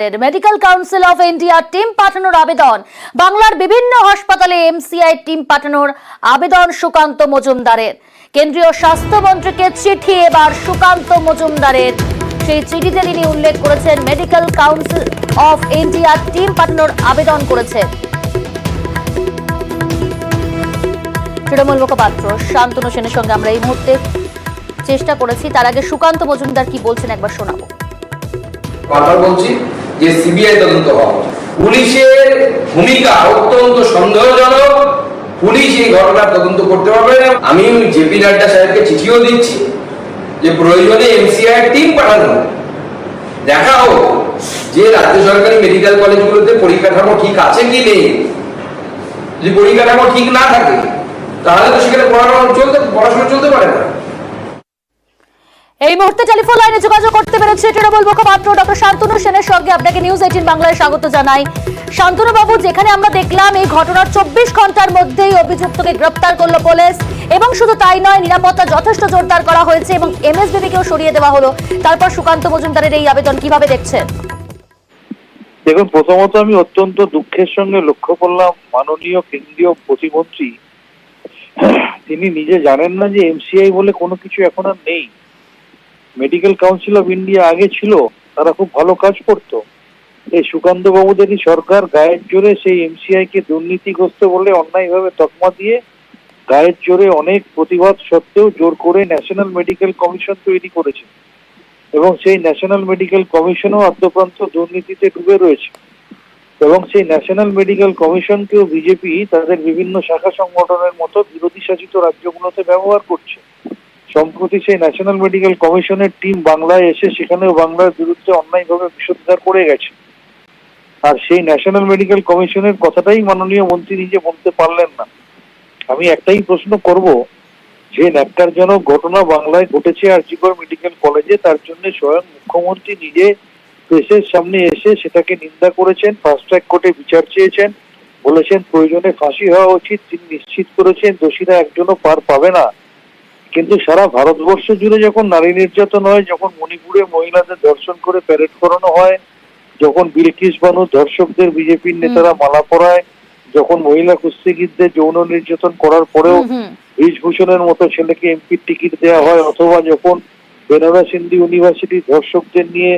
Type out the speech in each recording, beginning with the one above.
Medical council of India team পাঠানোর আবেদন। বাংলার বিভিন্ন হাসপাতালে এমসিআই টিম পাঠানোর আবেদন সুকান্ত মজুমদারের। কেন্দ্রীয় স্বাস্থ্যমন্ত্রীকে চিঠি এবার সুকান্ত মজুমদারের। সেই চিঠিতে তিনি উল্লেখ করেছেন medical council of India team পাঠানোর আবেদন করেছেন। তৃণমূল মুখপাত্র শান্তনু সেনের সঙ্গে আমরা এই মুহূর্তে চেষ্টা করেছি। তার আগে সুকান্ত মজুমদার কি বলছেন একবার শোনাবো। বারবার বলছি যে সিবিআই তদন্ত হওয়া উচিত। পুলিশের ভূমিকা অত্যন্ত সন্দেহজনক। পুলিশ এই ঘটনার তদন্ত করতে পারবে না। আমি জেপি নাড্ডা সাহেবকে চিঠিও দিচ্ছি যে প্রয়োজনে এমসিআই টিম পাঠানো, দেখা হোক যে রাজ্য সরকারি মেডিকেল কলেজগুলোতে পরিকাঠামো ঠিক আছে কি নেই। যদি পরিকাঠামো ঠিক না থাকে তাহলে তো সেখানে পড়াশোনা চলতে পারে না। এই মুহূর্তে টেলিফোন লাইনে যোগাযোগ করতে পেরেছে তৃণমূল মুখপাত্র ডক্টর শান্তনু সেনের সঙ্গে। আপনাকে নিউজ 18 বাংলায় স্বাগত জানাই। শান্তনু বাবু, যেখানে আমরা দেখলাম এই ঘটনার 24 ঘন্টার মধ্যেই অভিযুক্তকে গ্রেপ্তার করলো পুলিশ, এবং শুধু তাই নয়, নিরাপত্তা যথেষ্ট জোরদার করা হয়েছে এবং এমএসবিবিকেও সরিয়ে দেওয়া হলো। তারপর সুকান্ত মজুমদারের এই আবেদন কিভাবে দেখছেন? দেখুন, প্রথমত আমি অত্যন্ত দুঃখের সঙ্গে লক্ষ্য করলাম মাননীয় কেন্দ্রীয় প্রতিমন্ত্রী তিনি নিজে জানেন না যে এমসিআই বলে কোনো কিছু এখন আর নেই। মেডিকেল কাউন্সিল অফ ইন্ডিয়া আগে ছিল, তারা খুব ভালো কাজ করতো। এই সুকান্ত বাবুদেরই সরকার গায়ের জোরে সেই এমসিআই কে দুর্নীতিগ্রস্ত বলে অন্যায়ভাবে তকমা দিয়ে গায়ের জোরে অনেক প্রতিবাদ সত্ত্বেও জোর করে ন্যাশনাল মেডিকেল কমিশন তৈরি করেছে, এবং সেই ন্যাশনাল মেডিকেল কমিশনও আদ্যপ্রান্ত দুর্নীতিতে ডুবে রয়েছে। এবং সেই ন্যাশনাল মেডিকেল কমিশনকেও বিজেপি তাদের বিভিন্ন শাখা সংগঠনের মতো বিরোধী শাসিত রাজ্যগুলোতে ব্যবহার করছে। সম্প্রতি সেই ন্যাশনাল মেডিকেল কমিশনের টিম বাংলায় এসে সেখানেও বাংলার বিরুদ্ধে অন্যায়ভাবে বিষোদ্গার করে গেছে। আর সেই ন্যাশনাল মেডিকেল কমিশনের কথাটাই মাননীয় মন্ত্রী নিজে বলতে পারলেন না। আমি একটাই প্রশ্ন করব, যে ন্যাক্কারজনক ঘটনা বাংলায় ঘটেছে আরজিকর মেডিকেল কলেজে, তার জন্য স্বয়ং মুখ্যমন্ত্রী নিজে প্রেসের সামনে এসে সেটাকে নিন্দা করেছেন, ফাস্ট ট্র্যাক কোর্টে বিচার চেয়েছেন, বলেছেন প্রয়োজনে ফাঁসি হওয়া উচিত। তিনি নিশ্চিত করেছেন দোষীরা একজনও পার পাবে না। কিন্তু সারা ভারতবর্ষ জুড়ে যখন নারী নির্যাতন হয়, যখন মণিপুরে মহিলাদের ধর্ষণ করে প্যারেড করানো হয়, যখন বিলকিস বানু ধর্ষকদের বিজেপির নেতারা মালা পরায়, যখন মহিলা কুস্তিগীরদের যৌন নির্যাতন করার পরেও ব্রিজভূষণের মতো ছেলেকে এমপির টিকিট দেওয়া হয়, অথবা যখন বেনারস হিন্দু ইউনিভার্সিটি ধর্ষকদের নিয়ে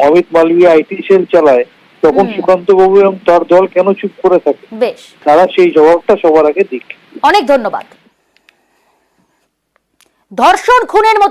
অমিত মালবিয়া আইটি সেল চালায়, তখন সুকান্ত বাবু এবং তার দল কেন চুপ করে থাকে? তারা সেই জবাবটা সবার আগে দিক। অনেক ধন্যবাদ। ধর্ষণ খুনের মতো